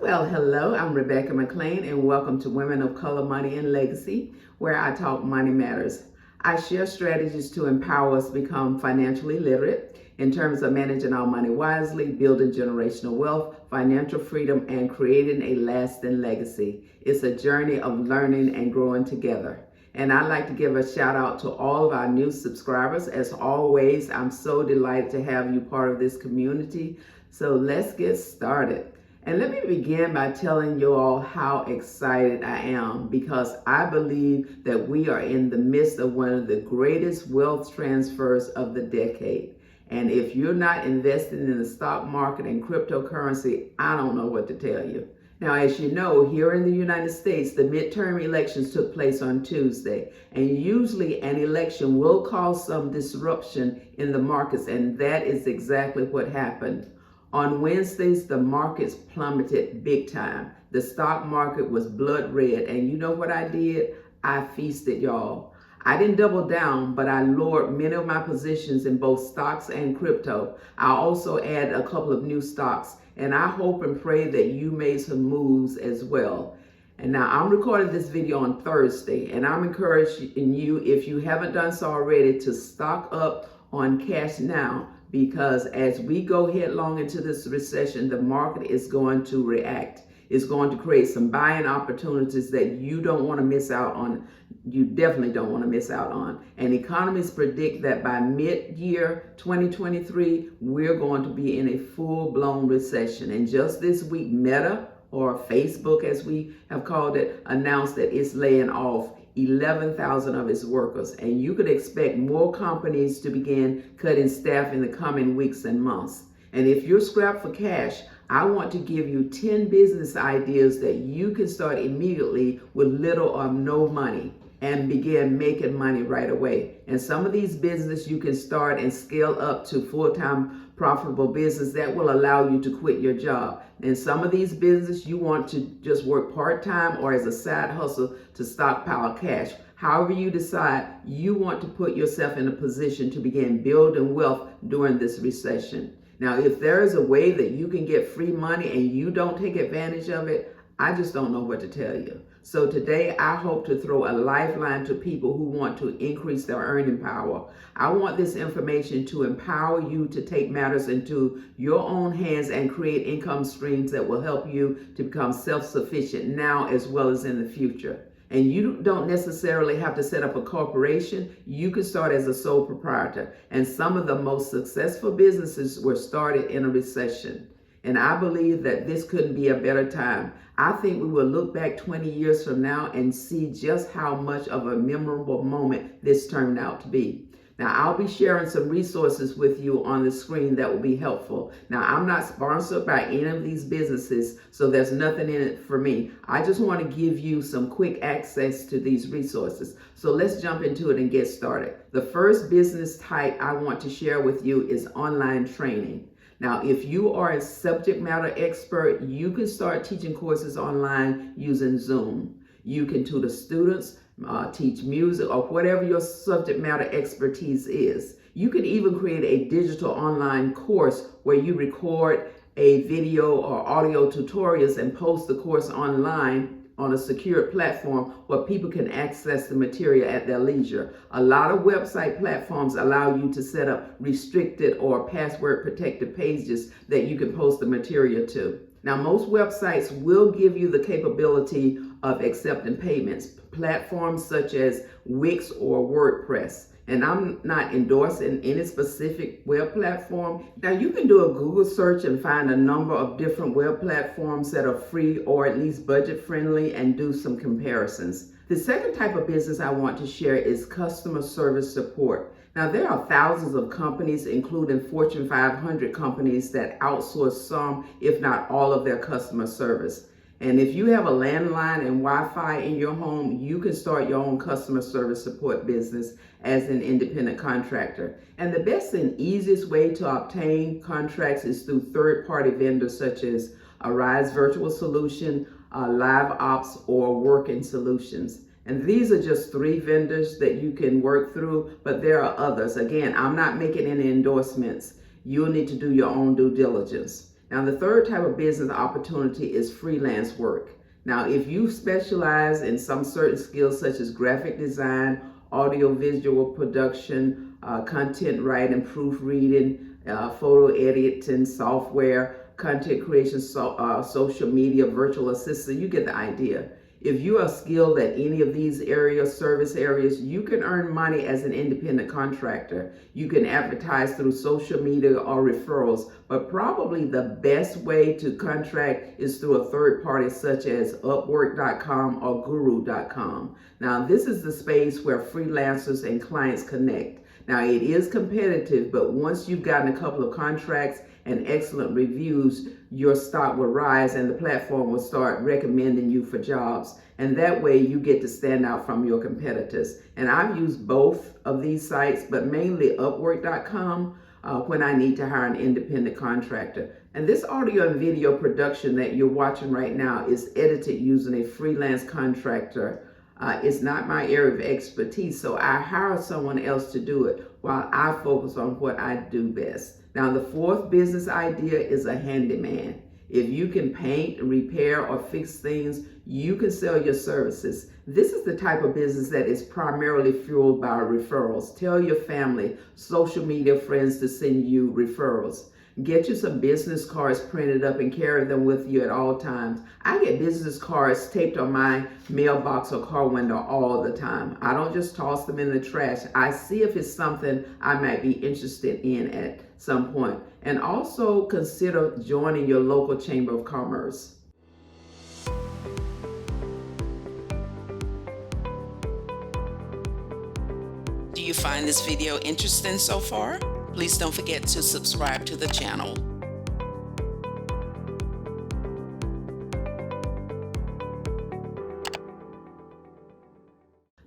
Well, hello, I'm Rebecca McLean, and welcome to Women of Color, Money, and Legacy, where I talk money matters. I share strategies to empower us to become financially literate in terms of managing our money wisely, building generational wealth, financial freedom, and creating a lasting legacy. It's a journey of learning and growing together. And I'd like to give a shout out to all of our new subscribers. As always, I'm so delighted to have you part of this community. So let's get started. And let me begin by telling you all how excited I am, because I believe that we are in the midst of one of the greatest wealth transfers of the decade. And if you're not investing in the stock market and cryptocurrency, I don't know what to tell you. Now, as you know, here in the United States, the midterm elections took place on Tuesday, and usually an election will cause some disruption in the markets, and that is exactly what happened. On Wednesdays, the markets plummeted big time. The stock market was blood red, and you know what I did? I feasted, y'all. I didn't double down, but I lowered many of my positions in both stocks and crypto. I also added a couple of new stocks, and I hope and pray that you made some moves as well. And now I'm recording this video on Thursday, and I'm encouraging you, if you haven't done so already, to stock up on cash now, because as we go headlong into this recession, the market is going to react. It's going to create some buying opportunities that you don't want to miss out on. You definitely don't want to miss out on. And economists predict that by mid-year 2023, we're going to be in a full-blown recession. And just this week, Meta, or Facebook as we have called it, announced that it's laying off 11,000 of its workers, and you could expect more companies to begin cutting staff in the coming weeks and months. And if you're strapped for cash, I want to give you 10 business ideas that you can start immediately with little or no money and begin making money right away. And some of these businesses you can start and scale up to full-time profitable business that will allow you to quit your job. And some of these businesses you want to just work part-time or as a side hustle to stockpile cash. However you decide, you want to put yourself in a position to begin building wealth during this recession. Now, if there is a way that you can get free money and you don't take advantage of it, I just don't know what to tell you. So today, I hope to throw a lifeline to people who want to increase their earning power. I want this information to empower you to take matters into your own hands and create income streams that will help you to become self-sufficient now as well as in the future. And you don't necessarily have to set up a corporation. You can start as a sole proprietor. And some of the most successful businesses were started in a recession. And I believe that this couldn't be a better time. I think we will look back 20 years from now and see just how much of a memorable moment this turned out to be. Now, I'll be sharing some resources with you on the screen that will be helpful. Now, I'm not sponsored by any of these businesses, so there's nothing in it for me. I just want to give you some quick access to these resources. So let's jump into it and get started. The first business type I want to share with you is online training. Now, if you are a subject matter expert, you can start teaching courses online using Zoom. You can tutor students, teach music, or whatever your subject matter expertise is. You can even create a digital online course where you record a video or audio tutorials and post the course online on a secure platform where people can access the material at their leisure. A lot of website platforms allow you to set up restricted or password protected pages that you can post the material to. Now, most websites will give you the capability of accepting payments, platforms such as Wix or WordPress. And I'm not endorsing any specific web platform. Now, you can do a Google search and find a number of different web platforms that are free or at least budget friendly and do some comparisons. The second type of business I want to share is customer service support. Now, there are thousands of companies, including Fortune 500 companies, that outsource some, if not all, of their customer service. And if you have a landline and Wi-Fi in your home, you can start your own customer service support business as an independent contractor. And the best and easiest way to obtain contracts is through third-party vendors such as Arise Virtual Solution, Live Ops, or Working Solutions. And these are just 3 vendors that you can work through, but there are others. Again, I'm not making any endorsements. You'll need to do your own due diligence. Now, the third type of business opportunity is freelance work. Now, if you specialize in some certain skills such as graphic design, audio-visual production, content writing, proofreading, photo editing software, content creation, social media, virtual assistant, you get the idea. If you are skilled at any of these areas, service areas, you can earn money as an independent contractor. You can advertise through social media or referrals, but probably the best way to contract is through a third party such as Upwork.com or Guru.com. Now, this is the space where freelancers and clients connect. Now, it is competitive, but once you've gotten a couple of contracts and excellent reviews, your stock will rise and the platform will start recommending you for jobs. And that way you get to stand out from your competitors. And I've used both of these sites, but mainly Upwork.com when I need to hire an independent contractor. And this audio and video production that you're watching right now is edited using a freelance contractor. It's not my area of expertise, so I hire someone else to do it while I focus on what I do best. Now, the fourth business idea is a handyman. If you can paint, repair, or fix things, you can sell your services. This is the type of business that is primarily fueled by referrals. Tell your family, social media friends to send you referrals. Get you some business cards printed up and carry them with you at all times. I get business cards taped on my mailbox or car window all the time. I don't just toss them in the trash. I see if it's something I might be interested in at some point. And also consider joining your local chamber of commerce. Do you find this video interesting so far? Please don't forget to subscribe to the channel.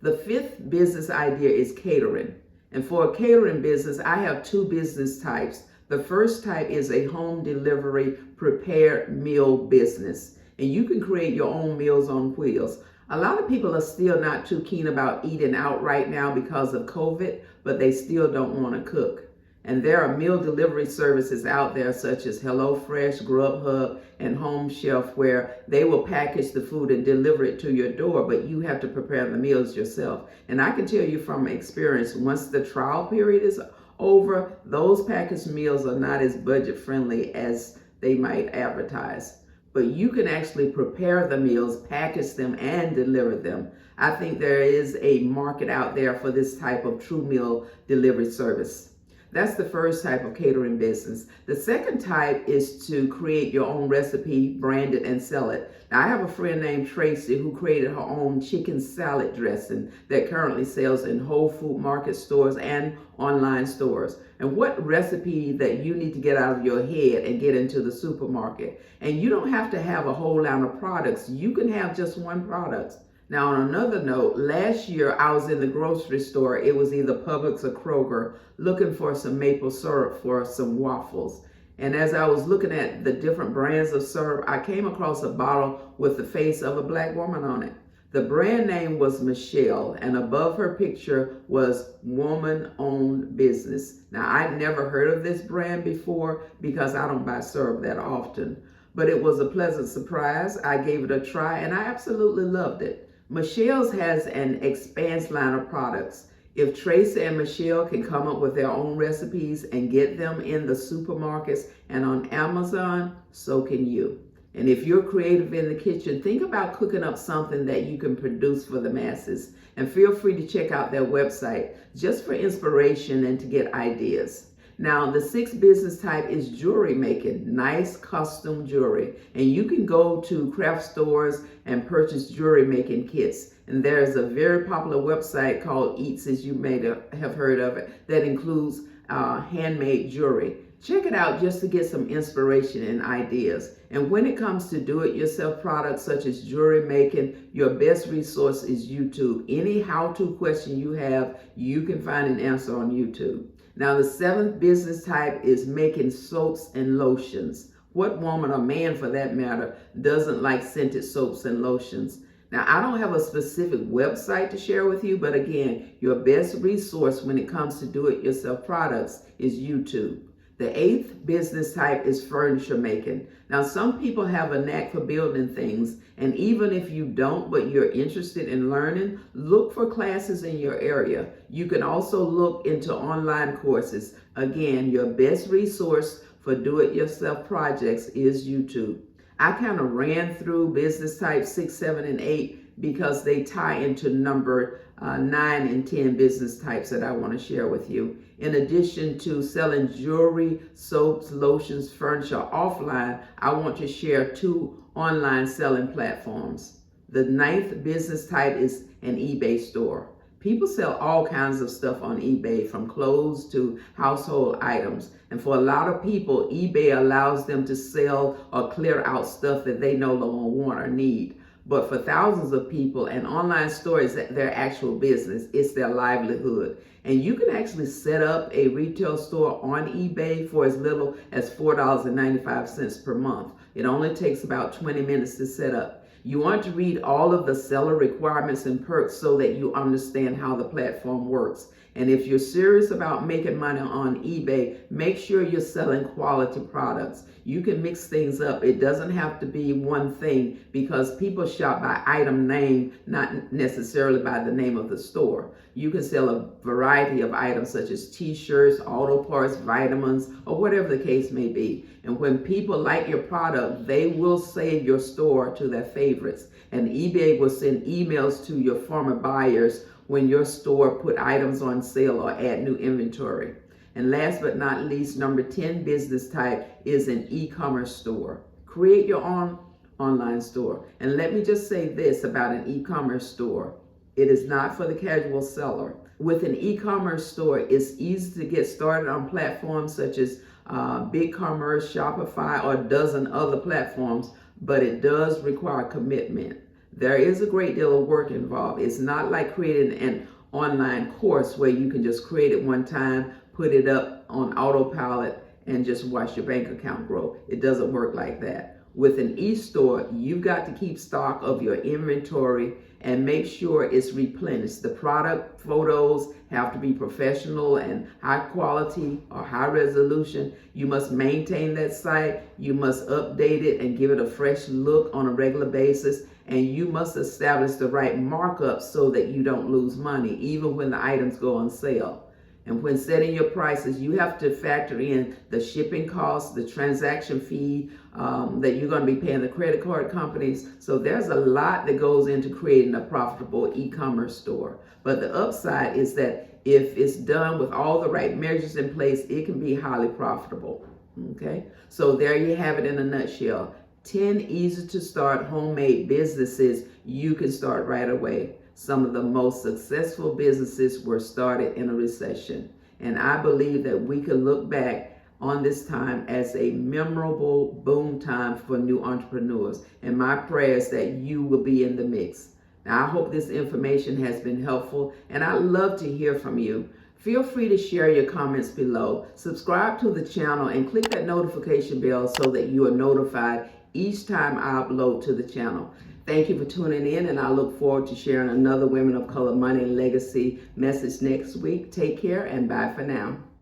The fifth business idea is catering. And for a catering business, I have two business types. The first type is a home delivery prepared meal business. And you can create your own meals on wheels. A lot of people are still not too keen about eating out right now because of COVID, but they still don't want to cook. And there are meal delivery services out there such as HelloFresh, Grubhub, and Home Shelf where they will package the food and deliver it to your door, but you have to prepare the meals yourself. And I can tell you from experience, once the trial period is over, those packaged meals are not as budget friendly as they might advertise. But you can actually prepare the meals, package them, and deliver them. I think there is a market out there for this type of true meal delivery service. That's the first type of catering business. The second type is to create your own recipe, brand it, and sell it. Now, I have a friend named Tracy who created her own chicken salad dressing that currently sells in Whole Food Market stores and online stores. And what recipe that you need to get out of your head and get into the supermarket. And you don't have to have a whole line of products. You can have just one product. Now, on another note, last year I was in the grocery store. It was either Publix or Kroger, looking for some maple syrup for some waffles. And as I was looking at the different brands of syrup, I came across a bottle with the face of a black woman on it. The brand name was Michelle, and above her picture was woman-owned business. Now, I'd never heard of this brand before because I don't buy syrup that often. But it was a pleasant surprise. I gave it a try, and I absolutely loved it. Michelle's has an expanse line of products. If Tracy and Michelle can come up with their own recipes and get them in the supermarkets and on Amazon, so can you. And if you're creative in the kitchen, think about cooking up something that you can produce for the masses. And feel free to check out their website just for inspiration and to get ideas. Now, the sixth business type is jewelry making, nice custom jewelry. And you can go to craft stores and purchase jewelry making kits. And there's a very popular website called Eats, as you may have heard of it, that includes handmade jewelry. Check it out just to get some inspiration and ideas. And when it comes to do-it-yourself products such as jewelry making, your best resource is YouTube. Any how-to question you have, you can find an answer on YouTube. Now, the seventh business type is making soaps and lotions. What woman or man, for that matter, doesn't like scented soaps and lotions? Now, I don't have a specific website to share with you, but again, your best resource when it comes to do-it-yourself products is YouTube. The eighth business type is furniture making. Now, some people have a knack for building things, and even if you don't, but you're interested in learning, look for classes in your area. You can also look into online courses. Again, your best resource for do-it-yourself projects is YouTube. I kind of ran through business types 6, 7, and 8 because they tie into number 9 and 10 business types that I want to share with you. In addition to selling jewelry, soaps, lotions, furniture offline, I want to share 2 online selling platforms. The 9th business type is an eBay store. People sell all kinds of stuff on eBay, from clothes to household items. And for a lot of people, eBay allows them to sell or clear out stuff that they no longer want or need. But for thousands of people, an online store is their actual business. It's their livelihood. And you can actually set up a retail store on eBay for as little as $4.95 per month. It only takes about 20 minutes to set up. You want to read all of the seller requirements and perks so that you understand how the platform works. And if you're serious about making money on eBay, make sure you're selling quality products. You can mix things up. It doesn't have to be one thing, because people shop by item name, not necessarily by the name of the store. You can sell a variety of items such as t-shirts, auto parts, vitamins, or whatever the case may be. And when people like your product, they will save your store to their favorites. And eBay will send emails to your former buyers when your store put items on sale or add new inventory. And last but not least, number 10 business type is an e-commerce store. Create your own online store. And let me just say this about an e-commerce store. It is not for the casual seller. With an e-commerce store, it's easy to get started on platforms such as BigCommerce, Shopify, or a dozen other platforms, but it does require commitment. There is a great deal of work involved. It's not like creating an online course where you can just create it one time, put it up on autopilot, and just watch your bank account grow. It doesn't work like that. With an e-store, you've got to keep stock of your inventory and make sure it's replenished. The product photos have to be professional and high quality or high resolution. You must maintain that site. You must update it and give it a fresh look on a regular basis. And you must establish the right markups so that you don't lose money, even when the items go on sale. And when setting your prices, you have to factor in the shipping costs, the transaction fee that you're going to be paying the credit card companies. So there's a lot that goes into creating a profitable e-commerce store. But the upside is that if it's done with all the right measures in place, it can be highly profitable. Okay, so there you have it in a nutshell. 10 easy to start homemade businesses you can start right away. Some of the most successful businesses were started in a recession. And I believe that we can look back on this time as a memorable boom time for new entrepreneurs. And my prayer is that you will be in the mix. Now, I hope this information has been helpful, and I'd love to hear from you. Feel free to share your comments below. Subscribe to the channel and click that notification bell so that you are notified each time I upload to the channel. Thank you for tuning in, and I look forward to sharing another Women of Color Money and Legacy message next week. Take care, and bye for now.